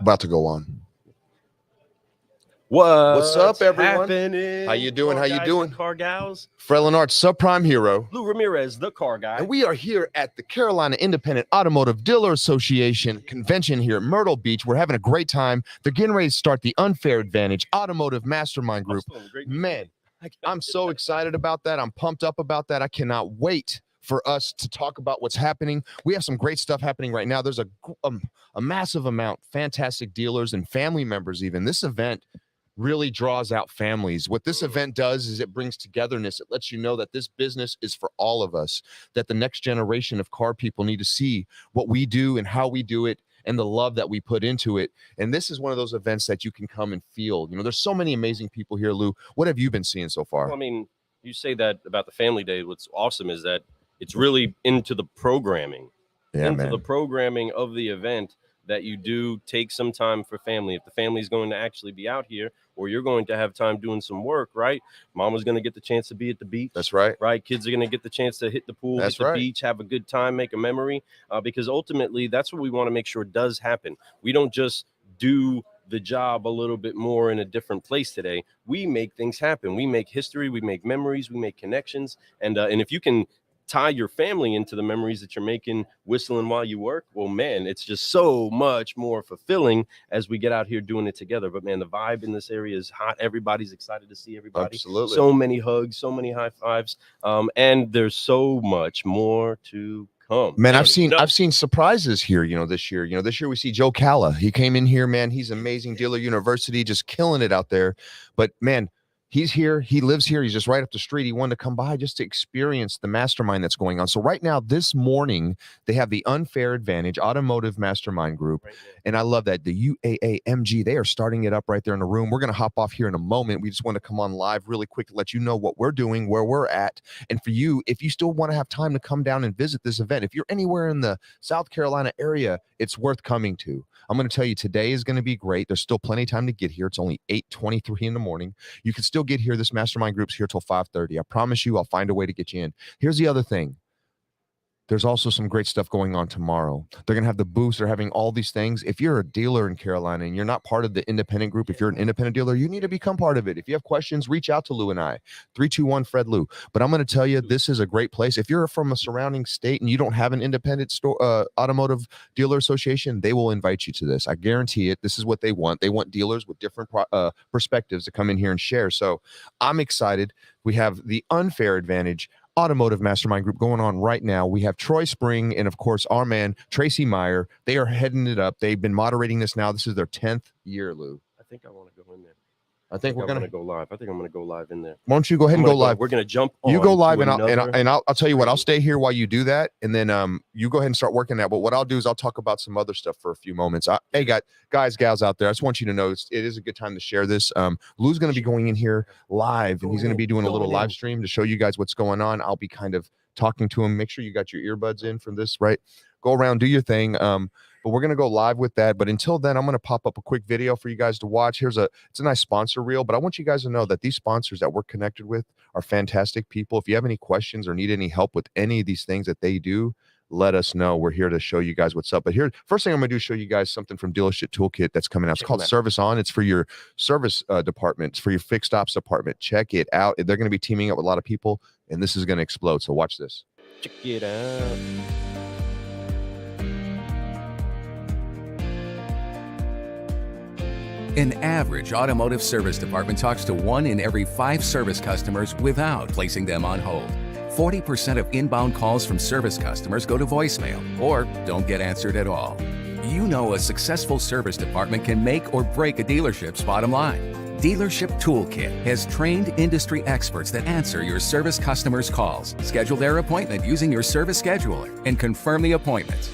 About to go on. What's up, everyone? Happening? How you doing? Car How you guys doing? and car gals. Fred Lenard's subprime hero. Lou Ramirez, the car guy. And we are here at the Carolina Independent Automotive Dealer Association convention here at Myrtle Beach. We're having a great time. They're getting ready to start the Unfair Advantage Automotive Mastermind Group. Man, I'm so excited about that. I'm pumped up about that. I cannot wait for us to talk about what's happening. We have some great stuff happening right now. There's a massive amount, fantastic dealers and family members even. This event really draws out families. What this event does is it brings togetherness. It lets you know that this business is for all of us, that the next generation of car people need to see what we do and how we do it and the love that we put into it. And this is one of those events that you can come and feel. You know, there's so many amazing people here, Lou. What have you been seeing so far? Well, I mean, you say that about the family day. What's awesome is that it's really into the programming, the programming of the event, that you do take some time for family. If the family is going to actually be out here, or you're going to have time doing some work, right? Mama's going to get the chance to be at the beach. That's right. Right. Kids are going to get the chance to hit the pool, hit the beach, have a good time, make a memory, because ultimately that's what we want to make sure does happen. We don't just do the job a little bit more in a different place today. We make things happen. We make history. We make memories. We make connections. And if you can tie your family into the memories that you're making whistling while you work, well, man, it's just so much more fulfilling as we get out here doing it together. But man, the vibe in this area is hot. Everybody's excited to see everybody. Absolutely. So many hugs, so many high fives, and there's so much more to come. Man, I've seen surprises here, this year. This year we see Joe Calla. He came in here, man. He's amazing. Dealer University, just killing it out there. But man, he's here. He lives here. He's just right up the street. He wanted to come by just to experience the mastermind that's going on. So right now, this morning, they have the Unfair Advantage Automotive Mastermind Group. Right, and I love that. The UAAMG, they are starting it up right there in the room. We're going to hop off here in a moment. We just want to come on live really quick to let you know what we're doing, where we're at. And for you, if you still want to have time to come down and visit this event, if you're anywhere in the South Carolina area, it's worth coming to. I'm going to tell you, today is going to be great. There's still plenty of time to get here. It's only 8:23 in the morning. You can still get here. This mastermind group's here till 5:30. I promise you, I'll find a way to get you in. Here's the other thing. There's also some great stuff going on tomorrow. They're going to have the booths. They're having all these things. If you're a dealer in Carolina and you're not part of the independent group, if you're an independent dealer, you need to become part of it. If you have questions, reach out to Lou and I, 321-FRED-LOU. But I'm going to tell you, this is a great place. If you're from a surrounding state and you don't have an independent automotive dealer association, they will invite you to this. I guarantee it. This is what they want. They want dealers with different perspectives to come in here and share. So I'm excited. We have the Unfair Advantage Automotive Mastermind Group going on right now. We have Troy Spring and, of course, our man, Tracy Meyer. They are heading it up. They've been moderating this now. This is their 10th year, Lou. I think I want to go in there. I think we're going to go live. I think I'm going to go live in there. Why don't you go ahead and go live? We're going to jump on. You go live, and I'll tell you what, I'll stay here while you do that, and then you go ahead and start working that. But what I'll do is I'll talk about some other stuff for a few moments. Hey, guys, gals out there, I just want you to know it is a good time to share this. Lou's going to be going in here live, and he's going to be doing a little live stream to show you guys what's going on. I'll be kind of talking to him. Make sure you got your earbuds in for this, right? Go around, do your thing. But we're going to go live with that. But until then, I'm going to pop up a quick video for you guys to watch. It's a nice sponsor reel, but I want you guys to know that these sponsors that we're connected with are fantastic people. If you have any questions or need any help with any of these things that they do, let us know. We're here to show you guys what's up. But here, first thing I'm going to do is show you guys something from Dealership Toolkit that's coming out. It's called Service On. It's for your service department. It's for your fixed ops department. Check it out. They're going to be teaming up with a lot of people, and this is going to explode. So watch this. Check it out. An average automotive service department talks to 1 in every 5 service customers without placing them on hold. 40% of inbound calls from service customers go to voicemail or don't get answered at all. You know a successful service department can make or break a dealership's bottom line. Dealership Toolkit has trained industry experts that answer your service customers' calls, schedule their appointment using your service scheduler, and confirm the appointments.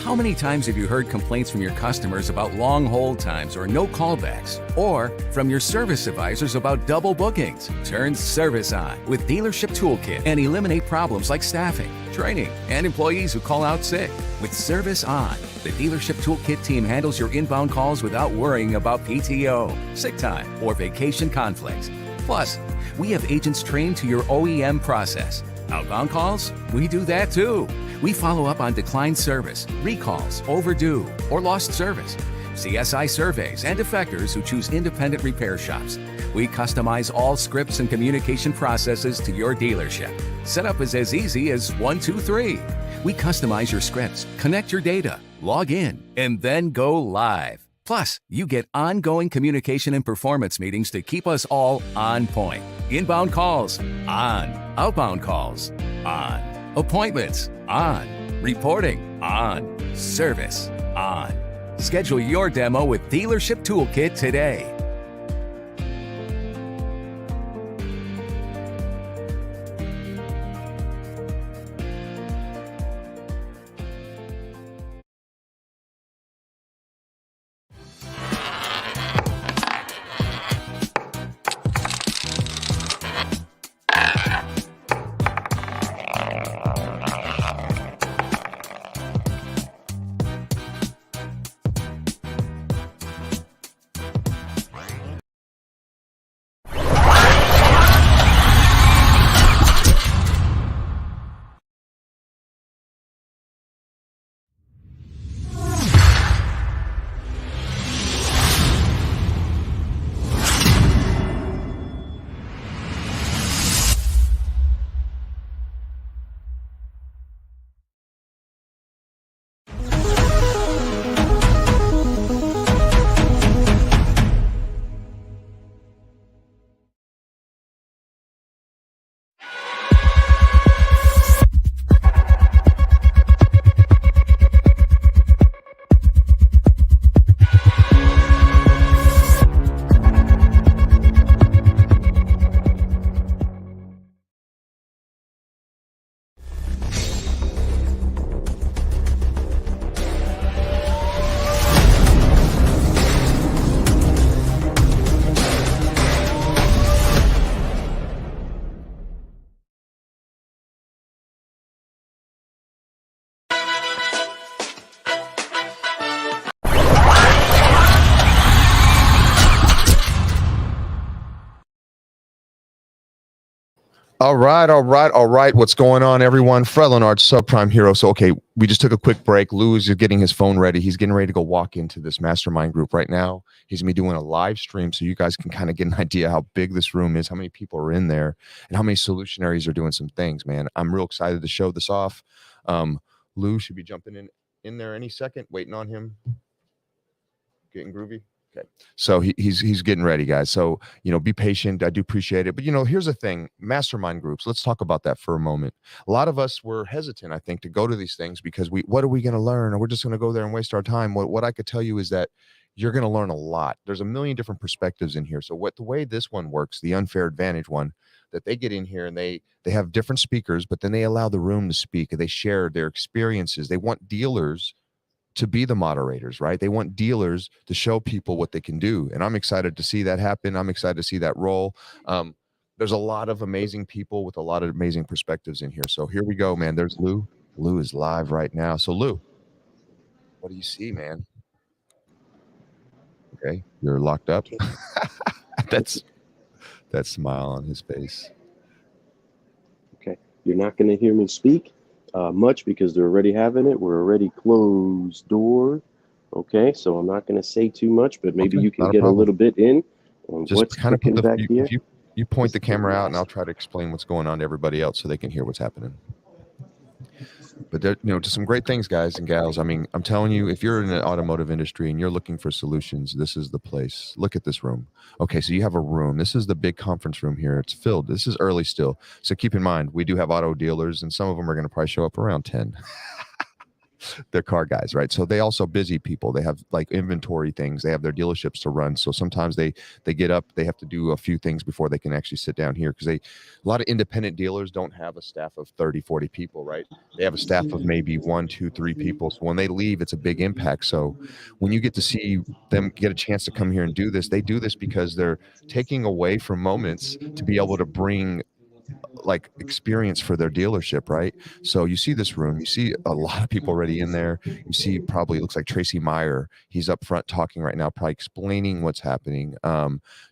How many times have you heard complaints from your customers about long hold times or no callbacks? Or from your service advisors about double bookings? Turn service on with Dealership Toolkit and eliminate problems like staffing, training, and employees who call out sick. With Service On, the Dealership Toolkit team handles your inbound calls without worrying about PTO, sick time, or vacation conflicts. Plus, we have agents trained to your OEM process. Outbound calls? We do that too. We follow up on declined service, recalls, overdue, or lost service. CSI surveys, and defectors who choose independent repair shops. We customize all scripts and communication processes to your dealership. Setup is as easy as 1, 2, 3. We customize your scripts, connect your data, log in, and then go live. Plus, you get ongoing communication and performance meetings to keep us all on point. Inbound calls, on. Outbound calls, on. Appointments, on. Reporting, on. Service, on. Schedule your demo with Dealership Toolkit today. All right. What's going on, everyone? Fred Leonard, Subprime Hero. So, okay, we just took a quick break. Lou is getting his phone ready. He's getting ready to go walk into this mastermind group right now. He's going to be doing a live stream so you guys can kind of get an idea how big this room is, how many people are in there, and how many solutionaries are doing some things, man. I'm real excited to show this off. Lou should be jumping in there any second, waiting on him. Getting groovy. Okay. So he's getting ready, guys. So, be patient. I do appreciate it. But, here's the thing. Mastermind groups. Let's talk about that for a moment. A lot of us were hesitant, I think, to go to these things because what are we going to learn? Or we're just going to go there and waste our time. What I could tell you is that you're going to learn a lot. There's a million different perspectives in here. So the way this one works, the unfair advantage one, that they get in here and they have different speakers, but then they allow the room to speak. They share their experiences. They want dealers to be the moderators, right? They want dealers to show people what they can do. And I'm excited to see that happen. I'm excited to see that roll. There's a lot of amazing people with a lot of amazing perspectives in here. So here we go, man. There's Lou. Lou is live right now. So Lou, what do you see, man? Okay, you're locked up. That's that smile on his face. Okay, you're not going to hear me speak much because they're already having it. We're already closed door. Okay, so I'm not going to say too much, but maybe you can get a little bit in on just what's kind of put back here. You point the camera out, and I'll try to explain what's going on to everybody else so they can hear what's happening. But there, just some great things, guys and gals. I mean, I'm telling you, if you're in the automotive industry and you're looking for solutions, this is the place. Look at this room. Okay, so you have a room. This is the big conference room here. It's filled. This is early still. So keep in mind, we do have auto dealers, and some of them are going to probably show up around 10. They're car guys, right? So they also busy people. They have like inventory things. They have their dealerships to run. So sometimes they get up, they have to do a few things before they can actually sit down here because a lot of independent dealers don't have a staff of 30, 40 people, right? They have a staff of maybe 1, 2, 3 people. So when they leave, it's a big impact. So when you get to see them get a chance to come here and do this, they do this because they're taking away from moments to be able to bring like experience for their dealership, right? So you see this room, you see a lot of people already in there. You see probably looks like Tracy Meyer. He's up front talking right now, probably explaining what's happening.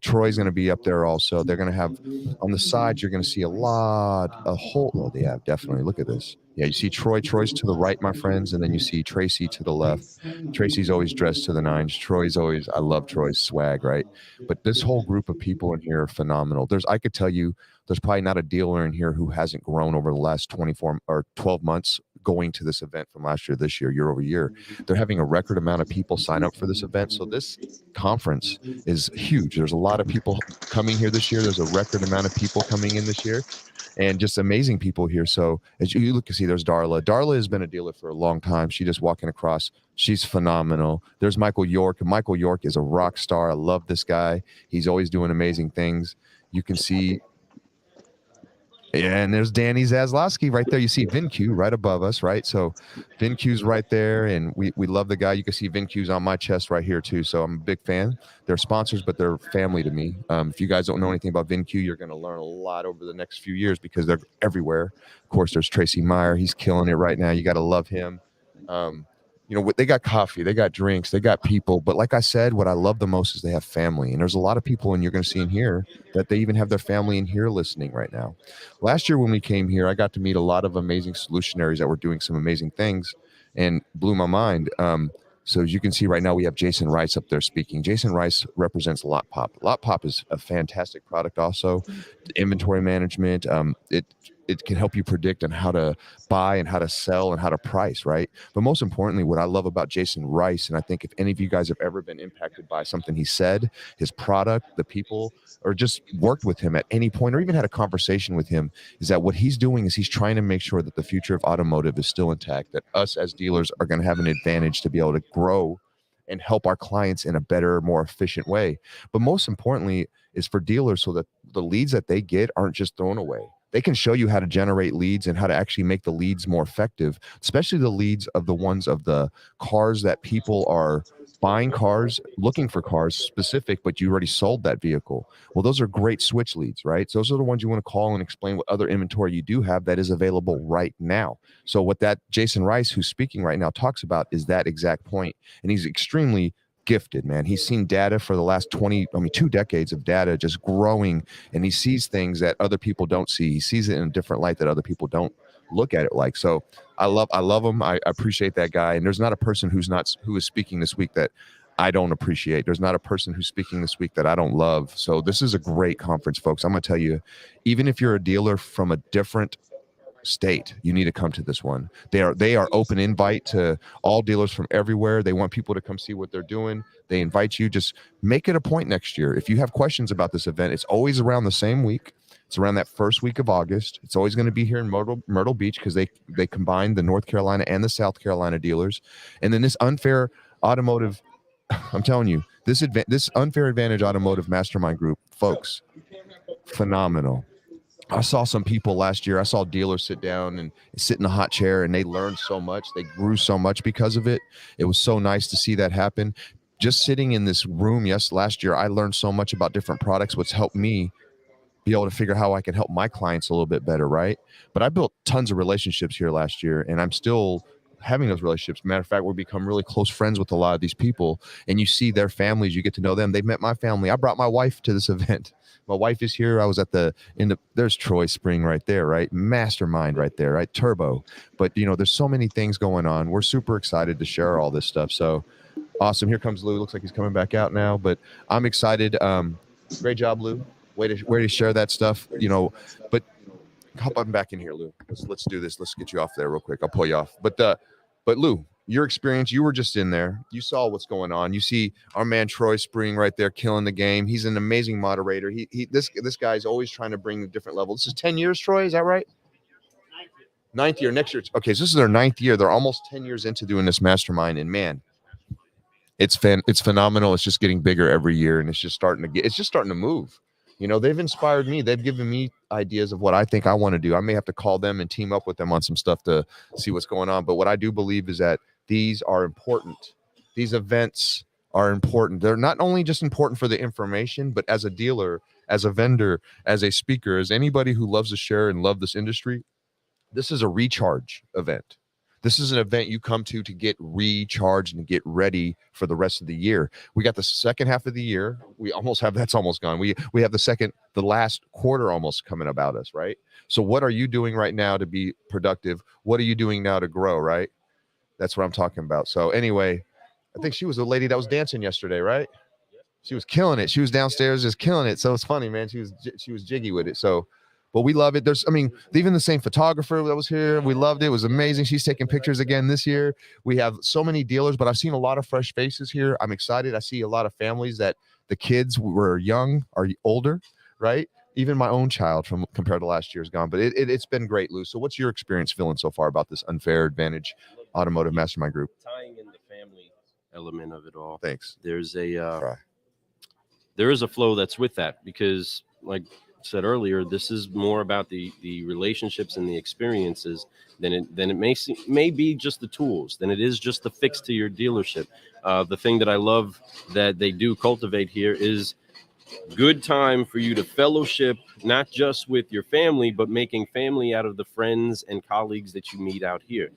Troy's going to be up there also. They're going to have on the sides, you're going to see a whole, oh yeah, definitely. Look at this. Yeah, you see Troy. Troy's to the right, my friends, and then you see Tracy to the left. Tracy's always dressed to the nines. Troy's always, I love Troy's swag, right? But this whole group of people in here are phenomenal. I could tell you, there's probably not a dealer in here who hasn't grown over the last 24 or 12 months going to this event from last year, this year over year. They're having a record amount of people sign up for this event. So this conference is huge. There's a lot of people coming here this year. There's a record amount of people coming in this year. And just amazing people here. So as you look to see, there's Darla. Darla has been a dealer for a long time. She just walking across. She's phenomenal. There's Michael York. Michael York is a rock star. I love this guy. He's always doing amazing things. You can see. And there's Danny Zaslowski right there. You see VinQ right above us, right? So VinQ's right there, and we love the guy. You can see VinQ's on my chest right here too. So I'm a big fan. They're sponsors, but they're family to me. If you guys don't know anything about VinQ, you're going to learn a lot over the next few years because they're everywhere. Of course, there's Tracy Meyer. He's killing it right now. You got to love him. They got coffee, they got drinks, they got people. But like I said, what I love the most is they have family. And there's a lot of people, and you're going to see in here, that they even have their family in here listening right now. Last year when we came here, I got to meet a lot of amazing solutionaries that were doing some amazing things and blew my mind. So as you can see right now, we have Jason Rice up there speaking. Jason Rice represents Lot Pop. Lot Pop is a fantastic product also. Inventory management, it can help you predict on how to buy and how to sell and how to price, right? But most importantly, what I love about Jason Rice, and I think if any of you guys have ever been impacted by something he said, his product, the people, or just worked with him at any point, or even had a conversation with him, is that what he's doing is he's trying to make sure that the future of automotive is still intact, that us as dealers are going to have an advantage to be able to grow and help our clients in a better, more efficient way. But most importantly is for dealers so that the leads that they get aren't just thrown away. They can show you how to generate leads and how to actually make the leads more effective, especially the leads of the ones of the cars that people are buying cars, looking for cars specific, but you already sold that vehicle. Well, those are great switch leads, right? So those are the ones you want to call and explain what other inventory you do have that is available right now. So what that Jason Rice, who's speaking right now, talks about is that exact point. And he's extremely gifted, man. He's seen data for the last 2 decades of data just growing, and he sees things that other people don't see. He sees it in a different light that other people don't look at it like. So I love him. I appreciate that guy. And there's not a person who is speaking this week that I don't appreciate. There's not a person who's speaking this week that I don't love. So this is a great conference, folks. I'm going to tell you, even if you're a dealer from a different state, you need to come to this one. They are open invite to all dealers from everywhere. They want people to come see what they're doing. They invite you. Just make it a point next year. If you have questions about this event, it's always around the same week. It's around that first week of August. It's always going to be here in Myrtle Beach because they combine the North Carolina and the South Carolina dealers. And then this unfair automotive, I'm telling you, this unfair advantage automotive mastermind group, folks, phenomenal. I saw some people last year. I saw dealers sit down and sit in a hot chair, and they learned so much. They grew so much because of it. It was so nice to see that happen. Just sitting in this room, last year, I learned so much about different products, what's helped me be able to figure how I can help my clients a little bit better, right? But I built tons of relationships here last year, and I'm still having those relationships. Matter of fact, we've become really close friends with a lot of these people, and you see their families, you get to know them. They've met my family. I brought my wife to this event. My wife is here. I was at there's Troy Spring right there, right? Mastermind right there, right? Turbo. But, there's so many things going on. We're super excited to share all this stuff. So awesome. Here comes Lou. Looks like he's coming back out now, but I'm excited. Great job, Lou. Way to share that stuff, but hop on back in here, Lou. Let's do this. Let's get you off there real quick. I'll pull you off. But Lou, your experience, you were just in there. You saw what's going on. You see our man Troy Spring right there killing the game. He's an amazing moderator. This guy's always trying to bring a different level. This is 10 years, Troy. Is that right? Ninth year. Next year. Okay, so this is their 9th year. They're almost 10 years into doing this mastermind, and man, it's phenomenal. It's just getting bigger every year, and it's just starting to move. They've inspired me. They've given me ideas of what I think I want to do. I may have to call them and team up with them on some stuff to see what's going on. But what I do believe is that these are important. These events are important. They're not only just important for the information, but as a dealer, as a vendor, as a speaker, as anybody who loves to share and love this industry, this is a recharge event. This is an event you come to get recharged and get ready for the rest of the year. We got the second half of the year. We almost have, that's almost gone. We have the last quarter almost coming about us, right? So what are you doing right now to be productive? What are you doing now to grow, right? That's what I'm talking about. So anyway, I think she was the lady that was dancing yesterday, right? She was killing it. She was downstairs just killing it. So it's funny, man. She was jiggy with it. So, but we love it. Even the same photographer that was here, we loved it. It was amazing. She's taking pictures again this year. We have so many dealers, but I've seen a lot of fresh faces here. I'm excited. I see a lot of families that the kids were young or older, right? Even my own child compared to last year's gone. But it's been great, Lou. So what's your experience feeling so far about this Unfair Advantage Automotive Mastermind Group? Tying in the family element of it all. Thanks. There is a flow that's with that, because like I said earlier, this is more about the relationships and the experiences than it may be just the tools, than it is just the fix to your dealership. The thing that I love that they do cultivate here is good time for you to fellowship, not just with your family, but making family out of the friends and colleagues that you meet out here.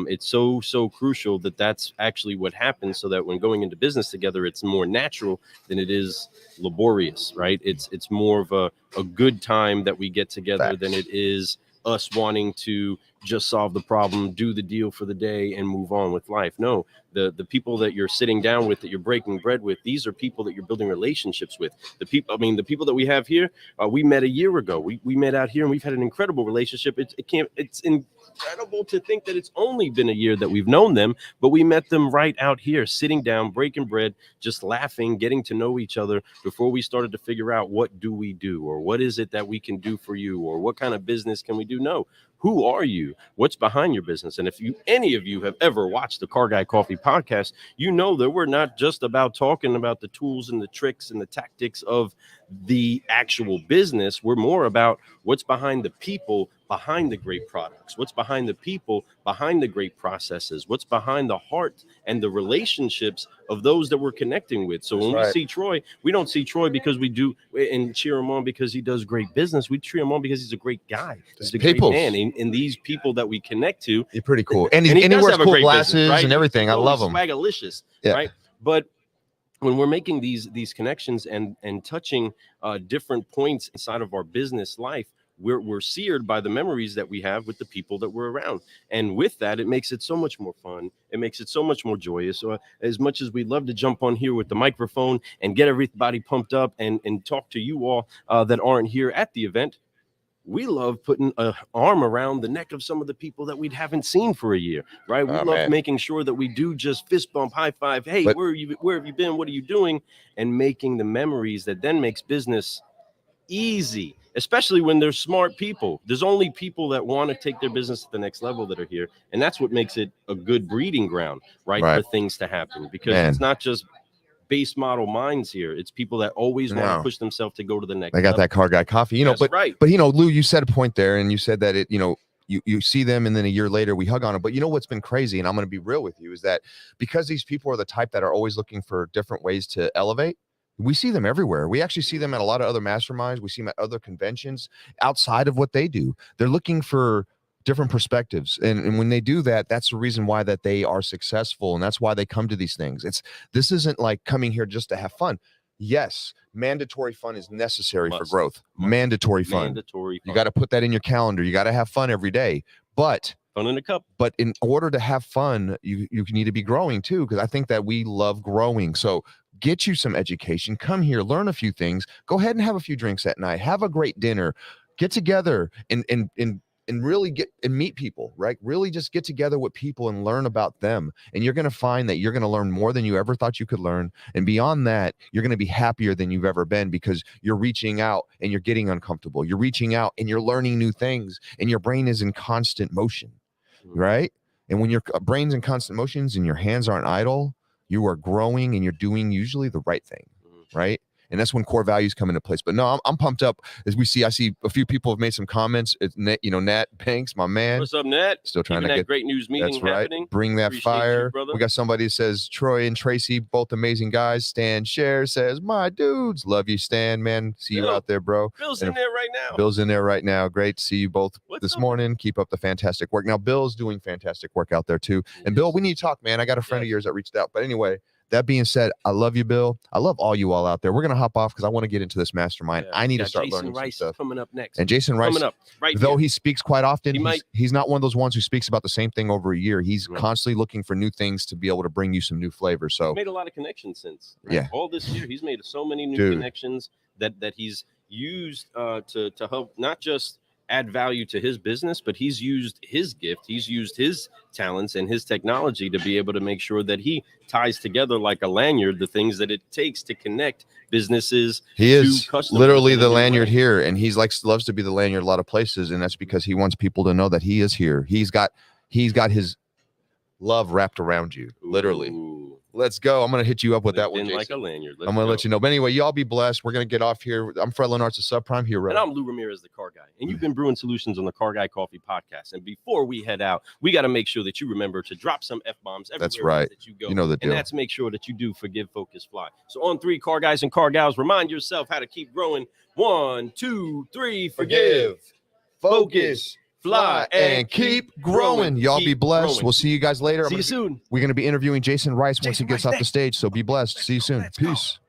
It's so crucial that that's actually what happens, so that when going into business together, it's more natural than it is laborious, right? It's more of a good time that we get together than it is us wanting to just solve the problem, do the deal for the day, and move on with life. No, the people that you're sitting down with, that you're breaking bread with, these are people that you're building relationships with. The people that we have here, we met a year ago. We met out here, and we've had an incredible relationship. It's incredible to think that it's only been a year that we've known them, but we met them right out here, sitting down, breaking bread, just laughing, getting to know each other before we started to figure out what do we do, or what is it that we can do for you, or what kind of business can we do? No. Who are you? What's behind your business? And if any of you have ever watched the Car Guy Coffee podcast, you know that we're not just about talking about the tools and the tricks and the tactics of the actual business. We're more about what's behind the people behind the great products, what's behind the people behind the great processes, what's behind the heart and the relationships of those that we're connecting with. So when we see Troy, we don't see Troy because we do and cheer him on because he does great business. We cheer him on because he's a great guy. He's a great man. And these people that we connect to, you're pretty cool. And he wears cool glasses business, right? And everything. I love him. Swagalicious, right? But when we're making these connections and touching different points inside of our business life, we're seared by the memories that we have with the people that we're around. And with that, it makes it so much more fun. It makes it so much more joyous. So as much as we'd love to jump on here with the microphone and get everybody pumped up and talk to you all that aren't here at the event, we love putting an arm around the neck of some of the people that we haven't seen for a year, right? We love making sure that we do just fist bump, high five. Hey, where have you been? What are you doing? And making the memories that then makes business easy, especially when there's smart people. There's only people that want to take their business to the next level that are here. And that's what makes it a good breeding ground, right? For things to happen, because it's not just base model minds here. It's people that always want to push themselves to go to the next level. They got that Car Guy Coffee, but Lou, you said a point there, and you said that you see them and then a year later we hug on them. But you know what's been crazy, and I'm going to be real with you, is that because these people are the type that are always looking for different ways to elevate, we see them everywhere. We actually see them at a lot of other masterminds. We see them at other conventions outside of what they do. They're looking for different perspectives. And when they do that, that's the reason why that they are successful. And that's why they come to these things. This isn't like coming here just to have fun. Yes, mandatory fun is necessary for growth. Mandatory fun. You got to put that in your calendar. You got to have fun every day. But fun in a cup. But in order to have fun, you need to be growing too, because I think that we love growing. So get you some education, come here, learn a few things, go ahead and have a few drinks at night, have a great dinner, get together and really get and meet people, right? Really just get together with people and learn about them. And you're going to find that you're going to learn more than you ever thought you could learn. And beyond that, you're going to be happier than you've ever been, because you're reaching out and you're getting uncomfortable. You're reaching out and you're learning new things, and your brain is in constant motion, right? And when your brain's in constant motions and your hands aren't idle, you are growing and you're doing usually the right thing, right? And that's when core values come into place. But no, I'm pumped up as I see a few people have made some comments. It's Nat, Nat Banks, my man. What's up, Nat? Still trying Keeping to that get great news meeting that's right. happening. Bring that Appreciate fire. you, We got somebody who says Troy and Tracy, both amazing guys. Stan Share says, my dudes, love you, Stan, man. See you out there, bro. Bill's in there right now. Bill's in there right now. Great to see you both this morning. Keep up the fantastic work. Now, Bill's doing fantastic work out there too. And Bill, we need to talk, man. I got a friend of yours that reached out. But anyway, that being said, I love you, Bill. I love all you all out there. We're going to hop off because I want to get into this mastermind. I need to start learning some stuff. Coming up next. And Jason Rice, coming up right though here. he speaks quite often, he's not one of those ones who speaks about the same thing over a year. He's constantly looking for new things to be able to bring you some new flavors. So he's made a lot of connections since. Yeah. All this year, he's made so many new connections that he's used to help not just add value to his business, but he's used his gift, he's used his talents and his technology to be able to make sure that he ties together like a lanyard the things that it takes to connect businesses. He is literally the lanyard here, and loves to be the lanyard a lot of places, and that's because he wants people to know that he is here. He's got his love wrapped around you, literally. Ooh. Let's go. I'm going to hit you up with that one, Jason. Like a lanyard. I'm going to let you know. But anyway, y'all be blessed. We're going to get off here. I'm Fred Lenart's, the Subprime Hero. And I'm Lou Ramirez, the Car Guy. And you've been Brewing Solutions on the Car Guy Coffee Podcast. And before we head out, we got to make sure that you remember to drop some F-bombs everywhere that's right. that you go. You know the deal. And that's make sure that you do forgive, focus, fly. So on 3, Car Guys and Car Gals, remind yourself how to keep growing. 1, 2, 3, forgive, focus, fly, and keep growing. Y'all be blessed. Growing. We'll see you guys later. See you soon. We're going to be interviewing Jason Rice once he gets off the stage. So be blessed. See you soon. Peace.